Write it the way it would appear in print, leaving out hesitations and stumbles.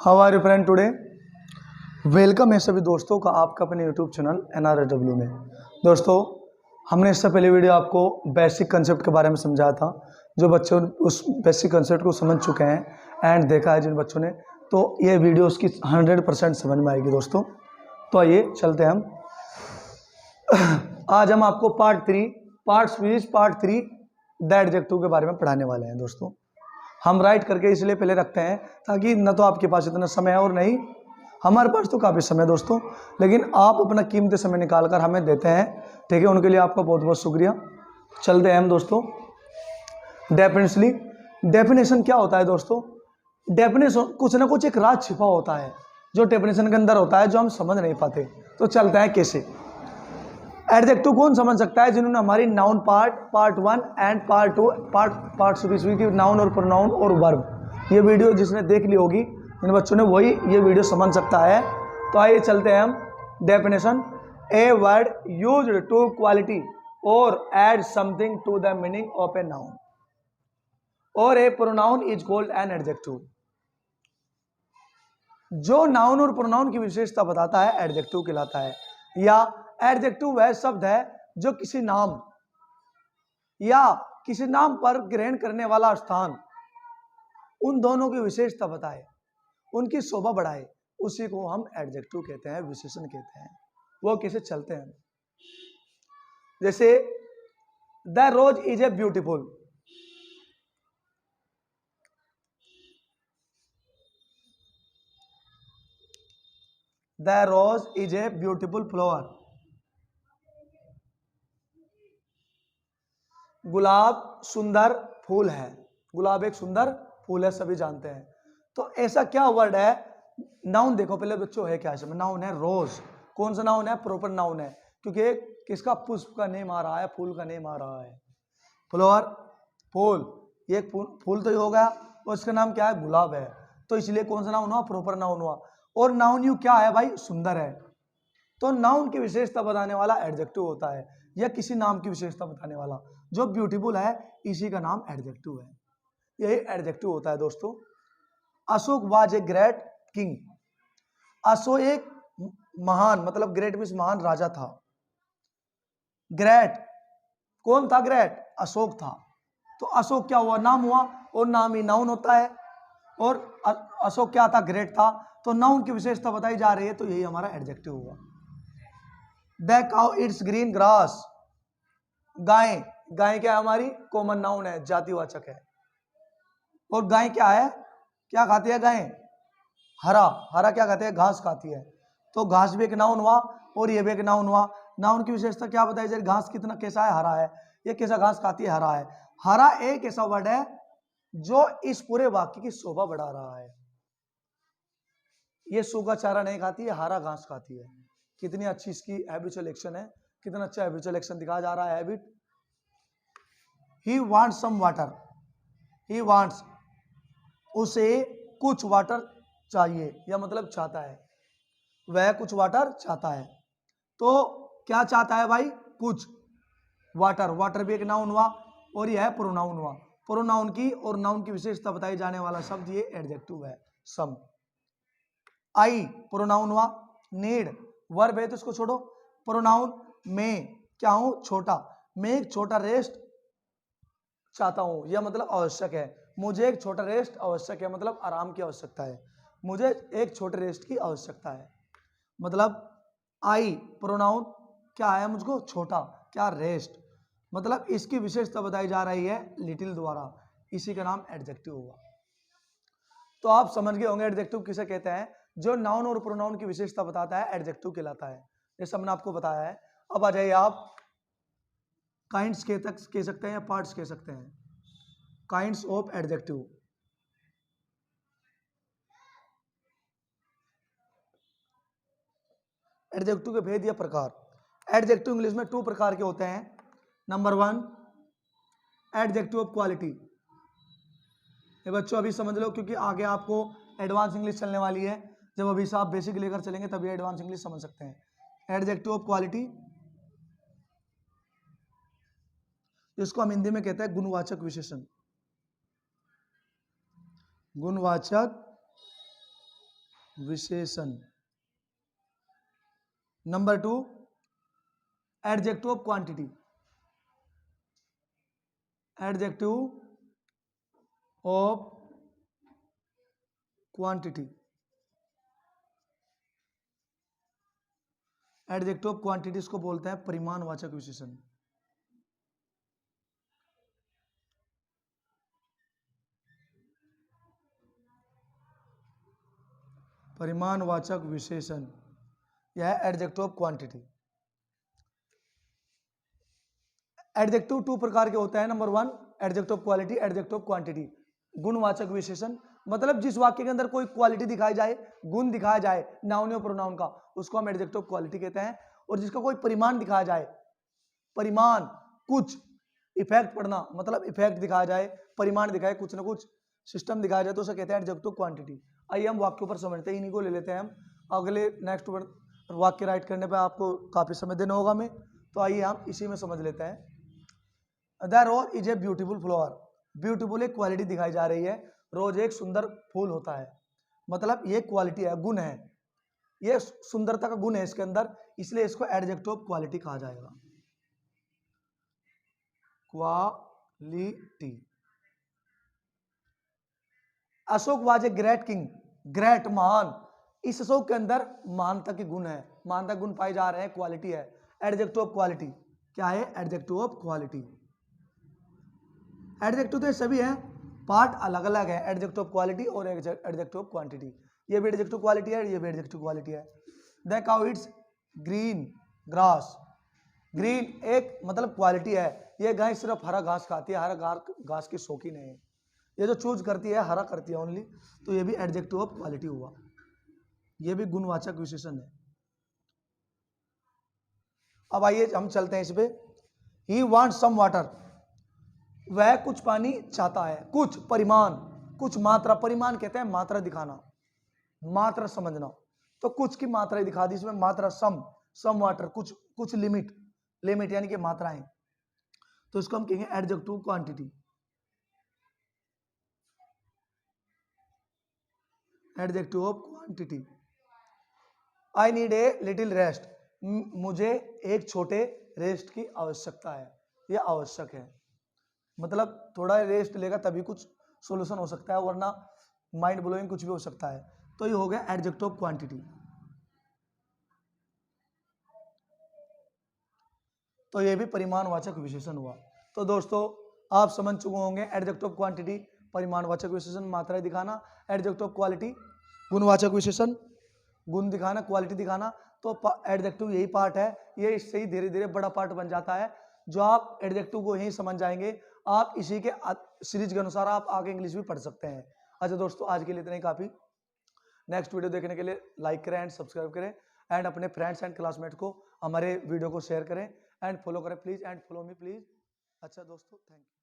How are you friend today. Welcome है सभी दोस्तों का आपका अपने यूट्यूब चैनल NRSW में। दोस्तों, हमने इससे पहले वीडियो आपको बेसिक कंसेप्ट के बारे में समझाया था। जो बच्चों उस बेसिक कंसेप्ट को समझ चुके हैं एंड देखा है जिन बच्चों ने, तो ये वीडियो उसकी 100% समझ में आएगी दोस्तों। तो आइए चलते हैं हम। आज हम आपको पार्ट 3 द एडजेक्टिव के बारे में पढ़ाने वाले हैं दोस्तों। हम राइट करके इसलिए पहले रखते हैं ताकि न तो आपके पास इतना समय है और नहीं हमारे पास तो काफ़ी समय दोस्तों, लेकिन आप अपना कीमती समय निकाल कर हमें देते हैं, ठीक है। उनके लिए आपका बहुत बहुत शुक्रिया। चलते हैं हम दोस्तों। डेफिनेशन क्या होता है दोस्तों? डेफिनेशन कुछ ना कुछ एक राज छिपा होता है जो डेफिनेशन के अंदर होता है, जो हम समझ नहीं पाते। तो चलते हैं कैसे। एडजेक्टिव कौन समझ सकता है? जिन्होंने हमारी noun part 1 and part 2 part की नाउन और प्रोनाउन और वर्ब, ये वीडियो जिसने देख ली होगी, इन बच्चों ने वही ये वीडियो समझ सकता है। तो आइए चलते हैं हम। Definition: a word used to quality और add something to the meaning of a noun और a pronoun is called an adjective. जो नाउन और प्रोनाउन की विशेषता बताता है एडजेक्टिव कहलाता है। या एडजेक्टिव वह शब्द है जो किसी नाम या किसी नाम पर ग्रहण करने वाला स्थान, उन दोनों की विशेषता बताए, उनकी शोभा बढ़ाए, उसी को हम एडजेक्टिव कहते हैं, विशेषण कहते हैं। वो कैसे चलते हैं? जैसे the rose is a beautiful, the rose is a beautiful flower. गुलाब सुंदर फूल है। गुलाब एक सुंदर फूल है, सभी जानते हैं। तो ऐसा क्या वर्ड है? नाउन देखो पहले बच्चों, है क्या इसमें? नाउन है रोज। कौन सा नाउन है? प्रॉपर नाउन है, क्योंकि किसका पुष्प का नेम आ रहा है, फूल का नेम आ रहा है। फ्लावर फूल, ये फूल तो ही हो गया, और इसका नाम क्या है? गुलाब है। तो इसलिए कौन सा नाउन हुआ? प्रॉपर नाउन हुआ। और नाउन यू क्या है भाई? सुंदर है। तो नाउन की विशेषता बताने वाला एडजेक्टिव होता है, या किसी नाम की विशेषता बताने वाला। जो ब्यूटीफुल है इसी का नाम एडजेक्टिव है। यही एडजेक्टिव होता है दोस्तों। Ashok was a great king. Ashok एक महान, मतलब ग्रेट मीन्स महान राजा था। ग्रेट कौन था? ग्रेट अशोक था। तो अशोक क्या हुआ? नाम हुआ, और नाम ही नाउन होता है। और अशोक क्या था? ग्रेट था। तो नाउन की विशेषता बताई जा रही है, तो यही हमारा एडजेक्टिव हुआ। The cow it's green grass. गाय, गाय क्या है? हमारी कॉमन नाउन है, जातिवाचक है। और गाय क्या है? क्या खाती है गाय? हरा। हरा क्या खाती है? घास खाती है। तो घास भी एक नाउन हुआ, और ये भी एक नाउन हुआ। नाउन की विशेषता क्या बताई जाए? घास कितना कैसा है? हरा है। ये कैसा घास खाती है? हरा है। हरा एक ऐसा वर्ड है जो इस पूरे वाक्य की शोभा बढ़ा रहा है। ये सूखा चारा नहीं खाती है, हरा घास खाती है। कितनी अच्छी इसकी हैबिचुअल एक्शन है, कितना अच्छा हैबिचुअल एक्शन दिखाया जा रहा है। Habit. He wants some water. He wants, उसे कुछ वाटर चाहिए, या मतलब चाहता है, वह कुछ वाटर चाहता है। तो क्या चाहता है भाई? कुछ वाटर। वाटर भी एक नाउन हुआ, और यह प्रोनाउन हुआ। प्रोनाउन की और नाउन की विशेषता बताई जाने वाला शब्द ये एडजेक्टिव है। सम। आई प्रोनाउन हुआ। नीड वर्ब है, तो इसको छोड़ो। प्रोनाउन में क्या हूं? छोटा। मैं एक छोटा रेस्ट चाहता हूं, यह मतलब आवश्यक है। मुझे एक छोटा रेस्ट आवश्यक है, मतलब आराम की आवश्यकता है। मुझे एक छोटे रेस्ट की आवश्यकता है। मतलब आई प्रोनाउन क्या है? मुझको छोटा, क्या? रेस्ट। मतलब इसकी विशेषता बताई जा रही है लिटिल द्वारा, इसी का नाम एडजेक्टिव हुआ। तो आप समझ गए होंगे एडजेक्टिव किसे कहते हैं। जो नाउन और प्रोनाउन की विशेषता बताता है एडजेक्टिव कहलाता है, जैसे हमने आपको बताया है। अब आ जाइए आप, काइंड्स कह सकते हैं या पार्ट्स कह सकते हैं। Kinds of adjective. एडजेक्टिव के भेद या प्रकार। एडजेक्टिव इंग्लिश में 2 प्रकार के होते हैं। Number 1, adjective of quality. ये बच्चों अभी समझ लो, क्योंकि आगे आपको एडवांस इंग्लिश चलने वाली है। जब अभी से आप बेसिक लेकर चलेंगे तभी एडवांस इंग्लिश समझ सकते हैं। एडजेक्टिव ऑफ क्वालिटी, जिसको हम हिंदी में कहते हैं गुणवाचक विशेषण। गुणवाचक विशेषण। Number 2 adjective of quantity, adjective of quantity, adjective of quantity इसको बोलते हैं परिमाणवाचक विशेषण। परिमाणवाचक विशेषण यह है एडजेक्टिव ऑफ क्वांटिटी। एडजेक्टिव 2 प्रकार के होते हैं। Number 1 adjective of quality, adjective of quantity. गुणवाचक विशेषण मतलब जिस वाक्य के अंदर कोई क्वालिटी दिखाई जाए, गुण दिखाया जाए नाउन या प्रोनाउन का, उसको हम एडजेक्टिव ऑफ क्वालिटी कहते हैं। और जिसका कोई परिमाण दिखाया जाए, परिमाण कुछ इफेक्ट पड़ना मतलब इफेक्ट दिखाया जाए, परिमाण दिखाए, कुछ ना कुछ सिस्टम दिखाया जाए, तो उसे कहते हैं एडजेक्टिव ऑफ क्वांटिटी। आइए हम वाक्यों पर समझते हैं, इन्हीं को ले लेते हैं हम। अगले नेक्स्ट वाक्य राइट करने पर आपको काफी समय देना होगा हमें, तो आइए हम इसी में समझ लेते हैं। The rose is a beautiful flower, beautiful एक क्वालिटी दिखाई जा रही है, रोज एक सुंदर फूल होता है, मतलब ये क्वालिटी है, गुण है, ये सुंदरता का गुण है इसके अंदर, इसलिए इसको एडजेक्टिव ऑफ क्वालिटी कहा जाएगा। Quality. Ashok was a great king, great महान, इस अशोक के अंदर महानता के गुण है, महानता गुण पाए जा रहे हैं, क्वालिटी है, एडजेक्टिव ऑफ क्वालिटी। क्या है? Adjective of quality. एडजेक्टिव तो सभी है, पार्ट अलग अलग है, एडजेक्टिव ऑफ क्वालिटी और एडजेक्टिव ऑफ क्वांटिटी। ये भी एडजेक्टिव क्वालिटी है, ये भी एडजेक्टिव क्वालिटी है। The cow it's green grass, green एक मतलब क्वालिटी है, ये गाय सिर्फ हरा घास खाती है, हरा घास की शौकीन है, ये जो चूज करती है हरा करती है ओनली, तो ये भी एडजेक्टिव ऑफ क्वालिटी हुआ, ये भी गुणवाचक विशेषण है। अब आइए हम चलते हैं इस पे। ही वांट सम वाटर, वह कुछ पानी चाहता है, कुछ परिमाण, कुछ मात्रा, परिमाण कहते हैं मात्रा दिखाना, मात्रा समझना, तो कुछ की मात्रा दिखा दी इसमें, मात्रा सम वाटर, कुछ लिमिट, लिमिट यानी कि मात्राएं, तो इसको हम कहेंगे adjective quantity, adjective of quantity. I need a little rest, मुझे एक छोटे रेस्ट की आवश्यकता है, यह आवश्यक है, मतलब थोड़ा रेस्ट लेगा तभी कुछ सॉल्यूशन हो सकता है, वरना माइंड ब्लोइंग कुछ भी हो सकता है, तो ये हो गया एडजेक्टिव ऑफ क्वांटिटी। तो ये भी परिमाणवाचक विशेषण हुआ। तो दोस्तों आप समझ चुके होंगे एडजेक्टिव ऑफ क्वांटिटी परिमाणवाचक विशेषण, मात्राएं दिखाना, एडजेक्टिव ऑफ क्वालिटी गुणवाचक विशेषण, गुण दिखाना, क्वालिटी दिखाना, तो एडजेक्टिव यही पार्ट है, ये इससे ही धीरे धीरे बड़ा पार्ट बन जाता है, जो आप एडजेक्टिव को यही समझ जाएंगे, आप इसी के सीरीज के अनुसार आप आगे इंग्लिश भी पढ़ सकते हैं। अच्छा दोस्तों आज के लिए इतना ही काफी, नेक्स्ट वीडियो देखने के लिए लाइक करें एंड सब्सक्राइब करें एंड अपने फ्रेंड्स एंड क्लासमेट को हमारे वीडियो को शेयर करें एंड फॉलो करें please, and follow me please. अच्छा दोस्तों थैंक यू।